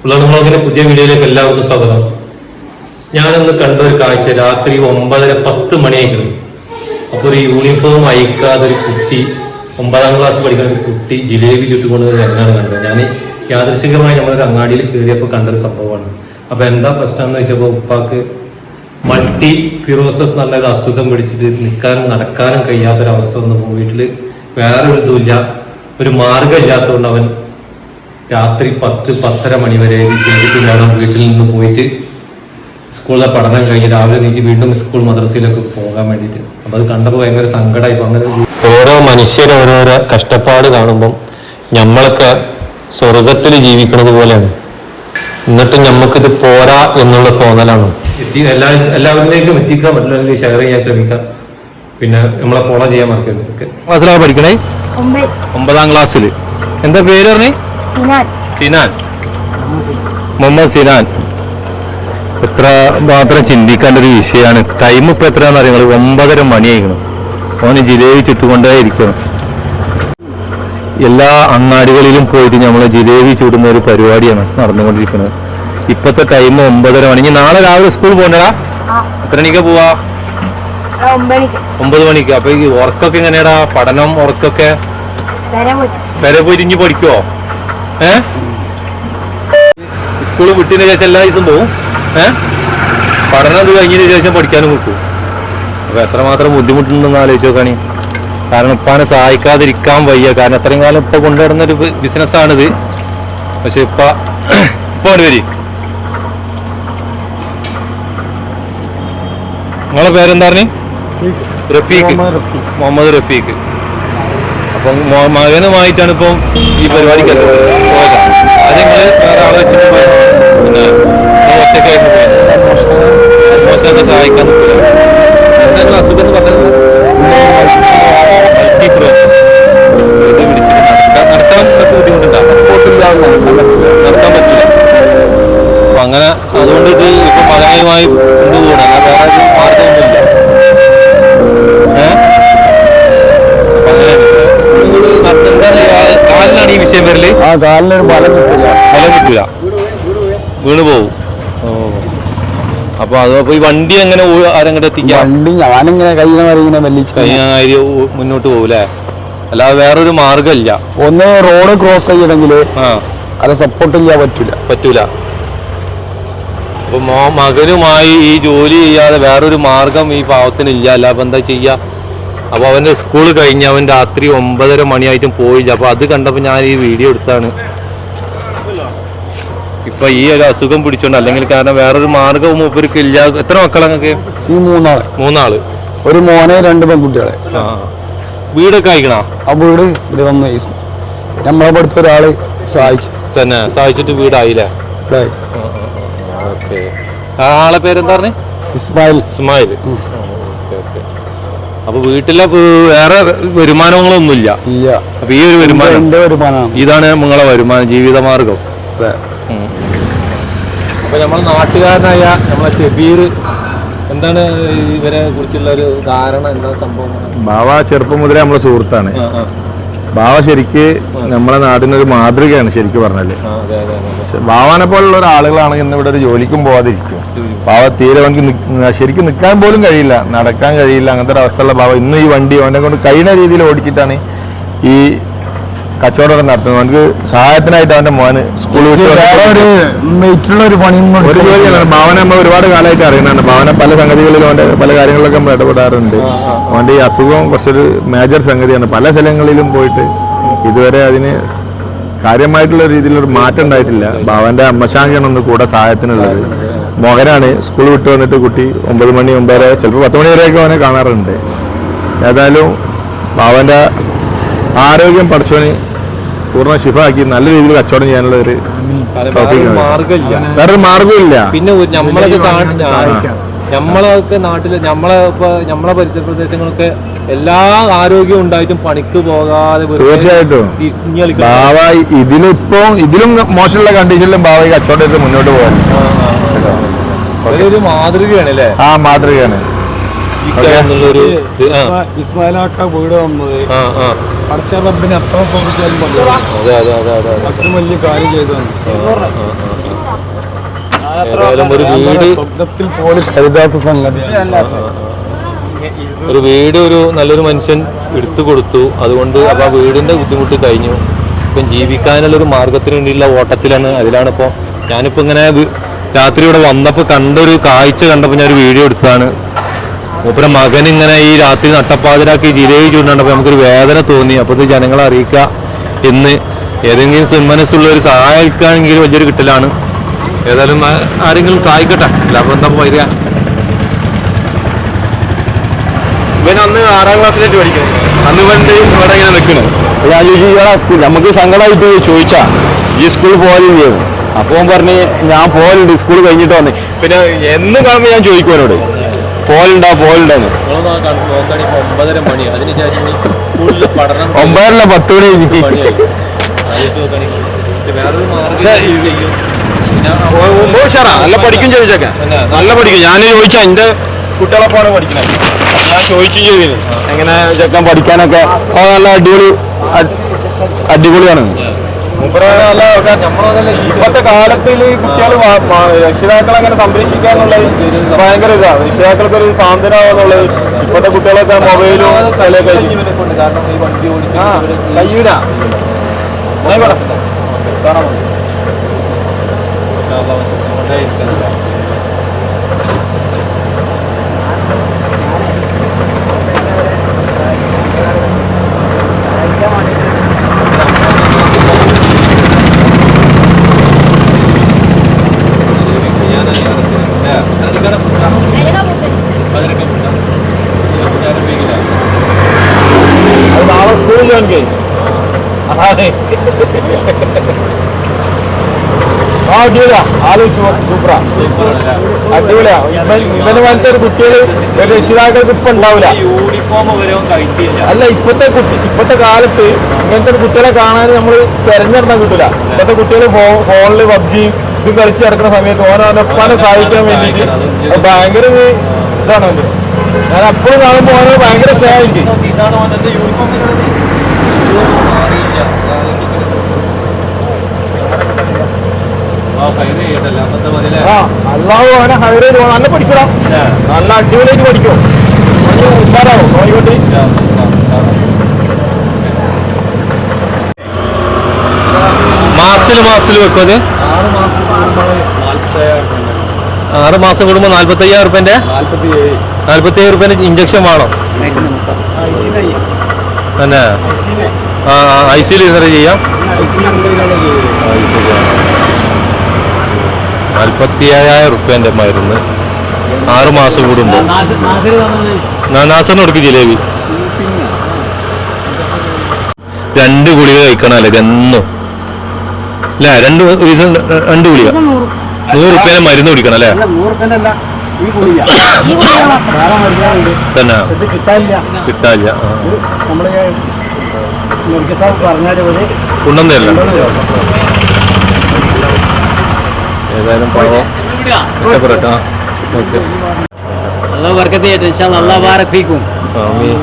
ബ്ലോഗിന്റെ പുതിയ വീഡിയോയിലേക്ക് എല്ലാവർക്കും സ്വാഗതം. ഞാനൊന്ന് കണ്ട ഒരു കാഴ്ച, രാത്രി 9:10 മണിയായിരിക്കണം. അപ്പോൾ ഒരു യൂണിഫോം അയക്കാതെ ഒരു കുട്ടി, 9ാം ക്ലാസ് പഠിക്കുന്ന ഒരു കുട്ടി ജിലേബി ചുട്ടുകൊണ്ട് എന്നാണ് കണ്ടത്. ഞാൻ യാദൃശികമായി നമ്മളൊരു അങ്ങാടിയിൽ കയറിയപ്പോൾ കണ്ടൊരു സംഭവമാണ്. അപ്പൊ എന്താ പ്രശ്നം എന്ന് വെച്ചപ്പോൾ ഉപ്പാക്ക് മൾട്ടി ഫിറോസസ് എന്ന് പറഞ്ഞൊരു അസുഖം പിടിച്ചിട്ട് നിൽക്കാനും നടക്കാനും കഴിയാത്തൊരവസ്ഥ വന്നപ്പോൾ വീട്ടിൽ വേറെ ഒരു ഇതുമില്ല, ഒരു മാർഗം ഇല്ലാത്തതുകൊണ്ട് അവൻ രാത്രി 10-10:30 മണി വരെ ചെയ്തിട്ടില്ലാണ് വീട്ടിൽ നിന്ന് പോയിട്ട് സ്കൂളിലെ പഠനം കഴിഞ്ഞ് രാവിലെ നീച്ച് വീണ്ടും സ്കൂൾ മദ്രസയിലൊക്കെ പോകാൻ വേണ്ടിയിട്ട്. അപ്പം അത് കണ്ടപ്പോൾ ഭയങ്കര സങ്കടമായി. അങ്ങനെ ഓരോ മനുഷ്യരും ഓരോരോ കഷ്ടപ്പാട് കാണുമ്പം നമ്മളൊക്കെ സ്വർഗത്തിൽ ജീവിക്കുന്നത് പോലെയാണ്. എന്നിട്ട് നമുക്കിത് പോരാ എന്നുള്ള തോന്നലാണ്. എല്ലാവരിലേക്കും എത്തിക്കാൻ പറ്റില്ല, ഷെയർ ചെയ്യാൻ ശ്രമിക്കാം. പിന്നെ നമ്മളെ ഫോളോ ചെയ്യാൻ മറക്കരുത്. ക്ലാസ്സിലാണ് പഠിക്കണേ? 9ാം ക്ലാസ്സിൽ. എന്താ പേര് പറഞ്ഞേ? സിനാൻ, മുഹമ്മദ് സിനാൻ. എത്ര മാത്രം ചിന്തിക്കേണ്ട ഒരു വിഷയമാണ്. ടൈം ഇപ്പൊ എത്രയാണെന്ന് അറിയാം? 9:30 മണിയായിരിക്കണം. ഓന് ജിലേബി ചുട്ടുകൊണ്ടേ ഇരിക്കണം. എല്ലാ അങ്ങാടികളിലും പോയിട്ട് നമ്മൾ ജിലേബി ചുടുന്ന ഒരു പരിപാടിയാണ് നടന്നുകൊണ്ടിരിക്കുന്നത്. ഇപ്പത്തെ ടൈം 9:30 മണി. നാളെ രാവിലെ സ്കൂൾ പോകണ്ടടാ? എത്ര മണിക്കാ പോവാ? 9 മണിക്ക്. അപ്പൊ ഈ ഉറക്കൊക്കെ എങ്ങനെയാടാ? പഠനം ഉറക്കൊക്കെ വരെ പോയിട്ട് ഇനി പഠിക്കുവോ? സ്കൂള് വിട്ടതിന് ശേഷം എല്ലാ ദിവസവും പോവും? പഠനം അത് കഴിഞ്ഞതിന് ശേഷം പഠിക്കാനും കിട്ടും. അപ്പൊ എത്രമാത്രം ബുദ്ധിമുട്ടുണ്ടെന്ന് ആലോചിച്ച് നോക്കാണി. കാരണം ഉപ്പാനെ സഹായിക്കാതിരിക്കാൻ വയ്യ. കാരണം അത്രയും കാലം ഇപ്പൊ കൊണ്ടുവരുന്നൊരു ബിസിനസ്സാണിത്. പക്ഷെ ഇപ്പൊ വരി. നിങ്ങളെ പേരെന്താ? റഫീഖ്, മുഹമ്മദ് റഫീഖ്. അപ്പം മകനുമായിട്ടാണ് ഇപ്പം ഈ പരിപാടിക്ക് പോകാം. അത് നിങ്ങൾ വേറെ ആളെ വെച്ചിട്ട് പിന്നെ ഒറ്റക്കായിട്ട് മോശമൊക്കെ സഹായിക്കാൻ നിൽക്കില്ല. എന്തെങ്കിലും അസുഖം എന്ന് പറഞ്ഞത് നടത്താൻ ബുദ്ധിമുട്ടുണ്ടാവും, നടത്താൻ പറ്റില്ല. അപ്പൊ അങ്ങനെ അതുകൊണ്ട് ഇത് ഇപ്പൊ മകനുമായി കൊണ്ടുപോകണം. വേറെ ഒരു മാർഗമൊന്നുമില്ല. കാലിനാണ് ഈ വിഷയം വരല്? കാലിനൊരു ബലം കിട്ടില്ല, വീണ് പോവും. അപ്പൊ അതപ്പോ ഈ വണ്ടി എങ്ങനെ ആരെങ്ങോട്ട് എത്തിക്കാം? വണ്ടി ഞാനിങ്ങനെ കൈ മുന്നോട്ട് പോകൂലേ? അല്ലാതെ വേറൊരു മാർഗമില്ല. ഒന്ന് റോഡ് ക്രോസ് ചെയ്യണമെങ്കിൽ അത് സപ്പോർട്ട് ചെയ്യാൻ പറ്റൂല. അപ്പൊ മകനുമായി ഈ ജോലി ചെയ്യാതെ വേറൊരു മാർഗം ഈ പാവത്തിനില്ല. അല്ല അപ്പൊ എന്താ ചെയ്യാ? അപ്പൊ അവന്റെ സ്കൂൾ കഴിഞ്ഞ് അവൻ രാത്രി 9:30 മണിയായിട്ടും പോയില്ല. അപ്പൊ അത് കണ്ടപ്പോ ഞാൻ ഈ വീഡിയോ എടുത്താണ്. ഇപ്പൊ ഈ ഒരു അസുഖം പിടിച്ചോണ്ട്, അല്ലെങ്കിൽ കാരണം വേറൊരു മാർഗവും മൂപ്പർക്ക് ഇല്ല. എത്ര മക്കളൊക്കെ? ഈ മൂന്നാള്. ഒരു മോനെ 2 പെൺകുട്ടികളെ. വീടൊക്കെ അയക്കണ? ആ വീട് ഇവിടെ വന്ന് നമ്മളെ അടുത്ത ഒരാള് സഹായിച്ചിട്ട് വീടായില്ലേ? ഓക്കെ. ആളെ പേരെന്താ പറഞ്ഞേ? ഇസ്മായിൽ. അപ്പൊ വീട്ടിലെ വേറെ വരുമാനങ്ങളൊന്നുമില്ല. അപ്പൊ ഈ ഒരു വരുമാനം ഇതാണ് നിങ്ങളെ വരുമാനം, ജീവിതമാർഗം. അപ്പൊ നമ്മളെ നാട്ടുകാരനായ നമ്മളെ ഷബീർ, എന്താണ് ഇവരെ കുറിച്ചുള്ള ഒരു ധാരണ? എന്താ സംഭവം? ബാവ ചെറുപ്പം മുതലേ നമ്മളെ സുഹൃത്താണ്. ബാവ ശരിക്ക് നമ്മളെ നാടിനൊരു മാതൃകയാണ് ശരിക്കും പറഞ്ഞാല്. ബാവാനെ പോലുള്ള ഒരാളുകളാണെങ്കിൽ ഇന്ന് ഇവിടെ ഒരു ജോലിക്കും പോവാതിരിക്കും. ബാവ തീരെ അവനക്ക് ശരിക്കും നിൽക്കാൻ പോലും കഴിയില്ല, നടക്കാൻ കഴിയില്ല. അങ്ങനത്തെ ഒരു അവസ്ഥയുള്ള ബാവ ഇന്ന് ഈ വണ്ടി അവനെ കൊണ്ട് കഴിയുന്ന രീതിയിൽ ഓടിച്ചിട്ടാണ് ഈ കച്ചവടം നടത്തുന്നത്. അവനക്ക് സഹായത്തിനായിട്ട് അവന്റെ മോന് സ്കൂളിൽ ഒരു ജോലിയാണ്. ഭാവന നമ്മൾ ഒരുപാട് കാലമായിട്ട് അറിയുന്നതാണ്. ഭാവന പല സംഗതികളിലും അവന്റെ പല കാര്യങ്ങളിലൊക്കെ നമ്മൾ ഇടപെടാറുണ്ട്. അവന്റെ ഈ അസുഖം കുറച്ചൊരു മേജർ സംഗതിയാണ്. പല സ്ഥലങ്ങളിലും പോയിട്ട് ഇതുവരെ അതിന് കാര്യമായിട്ടുള്ള രീതിയിലൊരു മാറ്റം ഉണ്ടായിട്ടില്ല. ഭാവന്റെ അമ്മശാങ്കിയാണ് ഒന്ന് കൂടെ സഹായത്തിനുള്ളത്. മകനാണ് സ്കൂൾ വിട്ട് വന്നിട്ട് കുട്ടി 9 മണി 9:30 ചിലപ്പോൾ 10 മണി വരെയൊക്കെ അവനെ കാണാറുണ്ട്. ഏതായാലും ഭാവന്റെ ആരോഗ്യം പഠിച്ചവന് പൂർണ്ണ ശിഫാക്കി നല്ല രീതിയിൽ കച്ചവടം ചെയ്യാനുള്ള ഒരു വേറൊരു മാർഗമില്ല. പിന്നെ നമ്മളൊക്കെ നാട്ടില് നമ്മളെ പരിസര പ്രദേശങ്ങളൊക്കെ എല്ലാ ആരോഗ്യം ഉണ്ടായിട്ടും പണിക്ക് പോകാതെ തീർച്ചയായിട്ടും ബാവ ഇതിലും മോശമുള്ള കണ്ടീഷനിലും ബാവ ഈ കച്ചവടത്തിൽ മുന്നോട്ട് പോകാൻ ഒരു മാതൃകയാണ് അല്ലേ? ആ മാതൃകയാണ്. ഇസ്മായിലാക്ക വീട് വന്നത് പഠിച്ച റബ്ബിനെ എത്ര ശ്രമിച്ചാലും അത്രയും വലിയ കാര്യം ചെയ്തതാണ്. ഏതായാലും ഒരു വീട് സ്വപ്നത്തിൽ പോലും കരുതാത്ത സംഗതി. ഒരു വീട് ഒരു നല്ലൊരു മനുഷ്യൻ എടുത്തു കൊടുത്തു. അതുകൊണ്ട് അപ്പോൾ ആ വീടിൻ്റെ ബുദ്ധിമുട്ട് കഴിഞ്ഞു. ഇപ്പം ജീവിക്കാനുള്ളൊരു മാർഗത്തിന് വേണ്ടിയുള്ള ഓട്ടത്തിലാണ്. അതിലാണിപ്പോൾ ഞാനിപ്പോൾ ഇങ്ങനെ രാത്രി ഇവിടെ വന്നപ്പോൾ കണ്ടൊരു കാഴ്ച കണ്ടപ്പോൾ ഞാനൊരു വീഡിയോ എടുത്തതാണ്. മൂപ്പരെ മകൻ ഇങ്ങനെ ഈ രാത്രി നട്ടപ്പാതിരാക്കി ജിലേബി ചൂണ്ടുണ്ടപ്പോൾ നമുക്കൊരു വേദന തോന്നി. അപ്പോൾ ഇത് ജനങ്ങളെ അറിയിക്കുക എന്ന് ഏതെങ്കിലും സന്മനസ്സുള്ള ഒരു സഹായിക്കുകയാണെങ്കിൽ വലിയൊരു കിട്ടലാണ്. ഏതായാലും ആരെങ്കിലും സഹായിക്കട്ടെ. അല്ലാതെ എന്താ വരിക. ഇവൻ അന്ന് 6ാം ക്ലാസ്സിലേക്ക് പഠിക്കുന്നത്. അന്ന് ഇവൻ്റെ ഇവിടെ ഇങ്ങനെ നിൽക്കണം. ഞാൻ ചോദിച്ചു സ്കൂൾ നമുക്ക് സങ്കടമായിട്ട് ചോദിച്ചാ ഈ സ്കൂളിൽ പോകാനില്ലേ? അപ്പോൾ പറഞ്ഞ് ഞാൻ പോകലുണ്ട്, സ്കൂൾ കഴിഞ്ഞിട്ട് വന്നേ. പിന്നെ എന്ന് കാണുമ്പോൾ ഞാൻ ചോദിക്കും അവരോട് പോകലുണ്ടോന്ന്. 9:30 മണി. അതിനുശേഷം 9:30 10 മണി. ഉഷാറാ, നല്ല പഠിക്കും ചോദിച്ചേക്കാൻ, നല്ല പഠിക്കും. ഞാൻ ചോദിച്ചാ എൻ്റെ കുട്ടികളെപ്പോഴാണ് പഠിക്കുന്നത്. ഞാൻ ചോദിച്ചു ചെയ്തിന് എങ്ങനെ ചെക്കൻ പഠിക്കാനൊക്കെ. നല്ല അടിപൊളിയാണ്. ഇപ്പോഴത്തെ കാലത്തിൽ കുട്ടികൾ രക്ഷിതാക്കളെ അങ്ങനെ സംരക്ഷിക്കാന്നുള്ളത് ഭയങ്കര ഇതാണ്. രക്ഷിതാക്കൾക്കൊരു സാന്ത്വനമാന്നുള്ളത്. ഇപ്പോഴത്തെ കുട്ടികളൊക്കെ മൊബൈലും കയ്യൂല. കാണാൻ നാളെ സ്കൂളിൽ അടിപൊളിയാ. ആള് സൂപ്പറാ, അടിപൊളിയാ. ഇവന് പോലത്തെ ഒരു കുട്ടികള് ഒരു രക്ഷിതാക്കൾക്ക് ഇപ്പൊ ഉണ്ടാവില്ല. യൂണിഫോം അല്ല, ഇപ്പോഴത്തെ കാലത്ത് ഇങ്ങനത്തെ ഒരു കുട്ടികളെ കാണാൻ നമ്മൾ തെരഞ്ഞെടുക്കാൻ കിട്ടില്ല. ഇപ്പോഴത്തെ കുട്ടികൾ ഫോണില് PUBG ഇത് കളിച്ച് കിടക്കുന്ന സമയത്ത് ഓരോപ്പാനെ സഹായിക്കാൻ വേണ്ടിയിട്ട് ഭയങ്കര ഇതാണ്. ഞാൻ അപ്പോഴും കാണുമ്പോൾ ഓരോ ഭയങ്കര സ്നേഹമായിട്ട്. അല്ലാഹു അവനെ ഹൈറേ നല്ല പഠിക്കണം, നല്ല അടിപൊളിയായിട്ട് പഠിക്കും. ഉഷാറാവും നോയിക്കോട്ടെ. മാസത്തിൽ വെക്കും അത്. 6 മാസം കൂടുമ്പോൾ 45,000 റുപ്യൻ്റെ 47 റുപ്യൻ്റെ ഇഞ്ചക്ഷൻ വേണം തന്നെ. ICU ഇന്നലെ ചെയ്യാം. 47,000 റുപ്യൻ്റെ മരുന്ന് 6 മാസം കൂടുമ്പോൾ. നാസറിന് കൊടുക്കും ജിലേബി. 2 ഗുളിക കഴിക്കണല്ലേ എന്നും അല്ലേ? 2 ദിവസം 2 ഗുളിക 100 റുപ്യേനെ മരുന്ന് കുടിക്കണം അല്ലേ? തന്നെ കിട്ടാനില്ല. ഉണ്ടെന്നല്ല. ഏതായാലും പാവം രക്ഷപ്പെടട്ടെ. ഓക്കെ, अल्लाह बरकत दे इंशाल्लाह, अल्लाह बारक फीकुम. ആമീൻ.